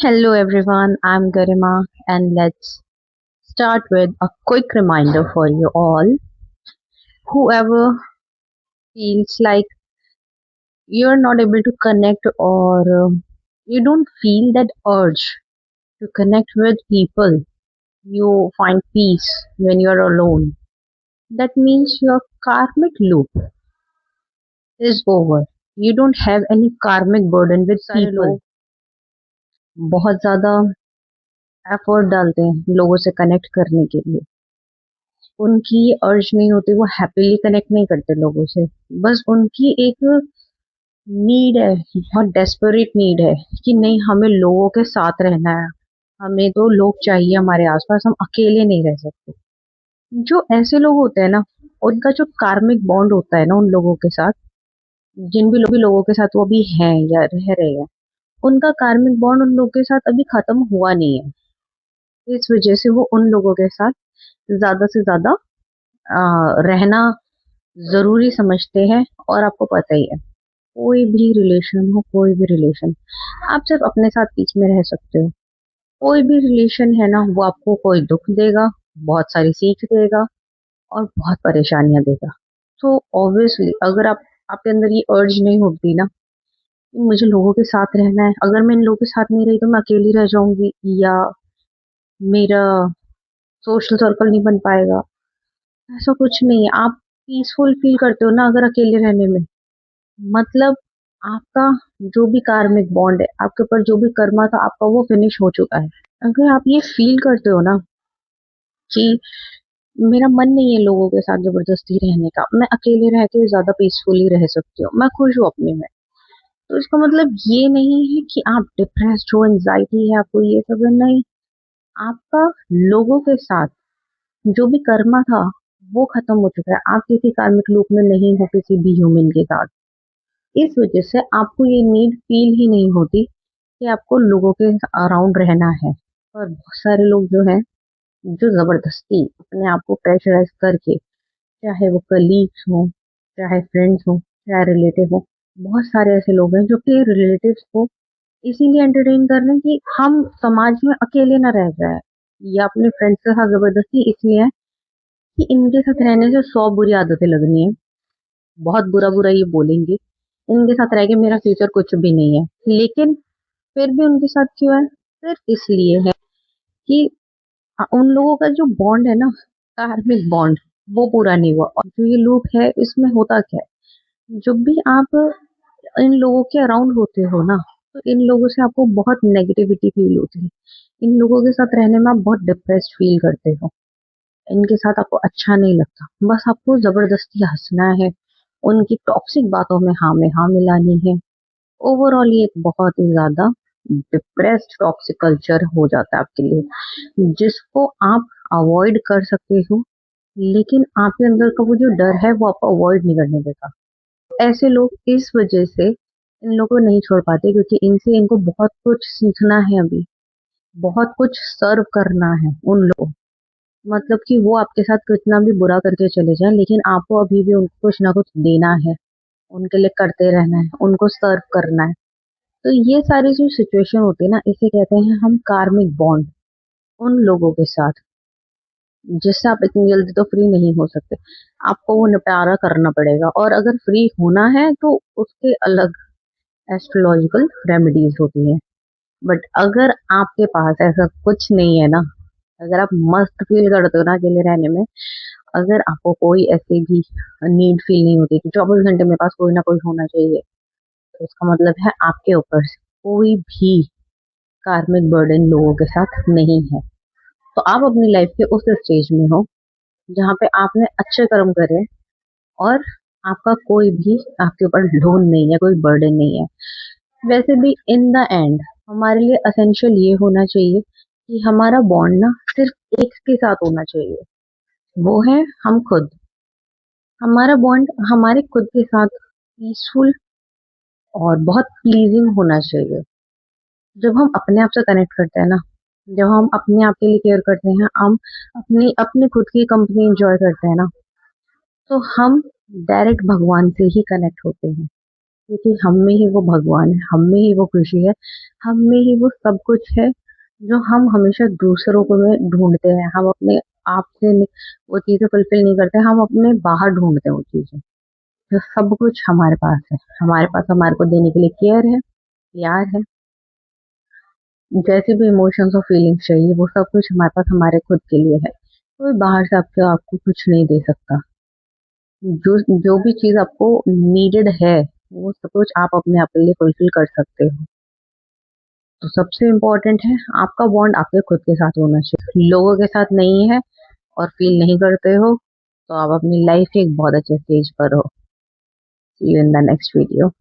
Hello everyone, I'm Garima and let's start with a quick reminder for you all. Whoever feels like you're not able to connect or you don't feel that urge to connect with people, you find peace when you're alone. That means your karmic loop is over. You don't have any karmic burden with सारे people. लोग बहुत ज्यादा effort डालते हैं लोगों से connect करने के लिए। उनकी ये अर्ज नहीं होती, वो हैप्पीली कनेक्ट नहीं करते लोगों से। बस उनकी एक नीड है, बहुत डेस्परेट नीड है कि नहीं, हमें लोगों के साथ रहना है, हमें तो लोग चाहिए हमारे आसपास, हम अकेले नहीं रह सकते। जो ऐसे लोग होते हैं ना, उनका जो कार्मिक बॉन्ड होता है ना उन लोगों के साथ, जिन भी लोगों के साथ वो अभी हैं या रह रहे हैं, उनका कार्मिक बॉन्ड उन लोगों के साथ अभी खत्म हुआ नहीं है। इस वजह से वो उन लोगों के साथ ज्यादा से ज्यादा रहना जरूरी समझते हैं। और आपको पता ही है, कोई भी रिलेशन हो, कोई भी रिलेशन, आप सिर्फ अपने साथ पीस में रह सकते हो। कोई भी रिलेशन है ना, वो आपको कोई दुख देगा, बहुत सारी सीख देगा और बहुत परेशानियां देगा। तो ऑब्वियसली अगर आपके अंदर ये अर्ज नहीं होती ना कि मुझे लोगों के साथ रहना है, अगर मैं इन लोगों के साथ नहीं रही तो मैं अकेली रह जाऊंगी या मेरा सोशल सर्कल नहीं बन पाएगा, ऐसा कुछ नहीं है। आप पीसफुल फील करते हो ना अगर अकेले रहने में, मतलब आपका जो भी कार्मिक बॉन्ड है, आपके ऊपर जो भी कर्मा था आपका, वो फिनिश हो चुका है। अगर आप ये फील करते हो ना कि मेरा मन नहीं है लोगों के साथ जबरदस्ती रहने का, मैं अकेले रह के ज्यादा पीसफुली रह सकती हूँ, मैं खुश हूँ अपने में, तो इसका मतलब ये नहीं है कि आप डिप्रेस्ड हो, एंजाइटी है आपको, ये सब है, नहीं। आपका लोगों के साथ जो भी कर्मा था वो खत्म हो चुका है। आप किसी कार्मिक लूप में नहीं हो किसी भी ह्यूमन के साथ। इस वजह से आपको ये नीड फील ही नहीं होती कि आपको लोगों के अराउंड रहना है। और बहुत सारे लोग जो हैं, जो जबरदस्ती अपने आप को प्रेशराइज करके, चाहे वो कलीग्स हो, चाहे फ्रेंड्स हो, चाहे रिलेटिव हो, बहुत सारे ऐसे लोग हैं जो कि रिलेटिव्स को इसीलिए एंटरटेन कर रहे हैं कि हम समाज में अकेले ना रह जाए, या अपने फ्रेंड्स के साथ जबरदस्ती इसलिए है कि इनके साथ रहने से 100 बुरी आदतें लगनी है, बहुत बुरा बुरा ये बोलेंगे, इनके साथ रह के मेरा फ्यूचर कुछ भी नहीं है। लेकिन फिर भी उनके साथ क्यों है? सिर्फ इसलिए है कि उन लोगों का जो बॉन्ड है ना, कार्मिक बॉन्ड, वो पूरा नहीं हुआ। और जो ये लूप है, इसमें होता क्या है, जब भी आप इन लोगों के अराउंड होते हो ना, तो इन लोगों से आपको बहुत नेगेटिविटी फील होती है। इन लोगों के साथ रहने में आप बहुत डिप्रेस्ड फील करते हो, इनके साथ आपको अच्छा नहीं लगता, बस आपको जबरदस्ती हंसना है, उनकी टॉक्सिक बातों में हाँ मिलानी है। ओवरऑल ये एक बहुत ही ज्यादा डिप्रेस्ड टॉक्सिक कल्चर हो जाता है आपके लिए, जिसको आप अवॉइड कर सकते हो। लेकिन आपके अंदर का वो जो डर है वो आपको अवॉइड नहीं करने देगा। ऐसे लोग इस वजह से इन लोगों को नहीं छोड़ पाते, क्योंकि इनसे इनको बहुत कुछ सीखना है अभी, बहुत कुछ सर्व करना है उन लोगों। मतलब कि वो आपके साथ कितना भी बुरा करके चले जाएं, लेकिन आपको अभी भी उनको कुछ ना कुछ देना है, उनके लिए करते रहना है, उनको सर्व करना है। तो ये सारी जो सिचुएशन होती है ना, इसे कहते हैं हम कार्मिक बॉन्ड उन लोगों के साथ, जिससे आप इतनी जल्दी तो फ्री नहीं हो सकते। आपको वो निपटारा करना पड़ेगा, और अगर फ्री होना है तो उसके अलग एस्ट्रोलॉजिकल रेमेडीज होती हैं। बट अगर आपके पास ऐसा कुछ नहीं है ना, अगर आप मस्त फील करते हो ना अकेले रहने में, अगर आपको कोई ऐसी भी नीड फील नहीं होती कि 24 घंटे मेरे पास कोई ना कोई होना चाहिए, तो इसका मतलब है आपके ऊपर से कोई भी कार्मिक बर्डन लोगों के साथ नहीं है। तो आप अपनी लाइफ के उस स्टेज में हो जहाँ पे आपने अच्छे कर्म करे, और आपका कोई भी आपके ऊपर लोन नहीं है, कोई बर्डन नहीं है। वैसे भी इन द एंड हमारे लिए असेंशियल ये होना चाहिए कि हमारा बॉन्ड ना सिर्फ एक के साथ होना चाहिए, वो है हम खुद। हमारा बॉन्ड हमारे खुद के साथ पीसफुल और बहुत प्लीजिंग होना चाहिए। जब हम अपने आप से कनेक्ट करते हैं ना, जब हम अपने आप के लिए केयर करते हैं, हम अपनी अपनी खुद की कंपनी एंजॉय करते हैं ना, तो हम डायरेक्ट भगवान से ही कनेक्ट होते हैं। क्योंकि हम में ही वो भगवान है, हम में ही वो खुशी है, हम में ही वो सब कुछ है जो हम हमेशा दूसरों को में ढूंढते हैं। हम अपने आप से वो चीजें फुलफिल नहीं करते, हम अपने बाहर ढूंढते हैं वो चीजें। जो सब कुछ हमारे पास है, हमारे पास हमारे को देने के लिए केयर है, प्यार है, जैसे भी इमोशंस और फीलिंग्स चाहिए वो सब कुछ हमारे पास हमारे खुद के लिए है। कोई बाहर से आपको कुछ नहीं दे सकता। जो जो भी चीज आपको नीडेड है वो सब कुछ आप अपने आप के लिए फुलफिल कर सकते हो। तो सबसे इम्पोर्टेंट है आपका बॉन्ड आपके खुद के साथ होना चाहिए, लोगों के साथ नहीं है और फील नहीं करते हो तो आप अपनी लाइफ के एक बहुत अच्छे स्टेज पर हो। See you in the next video.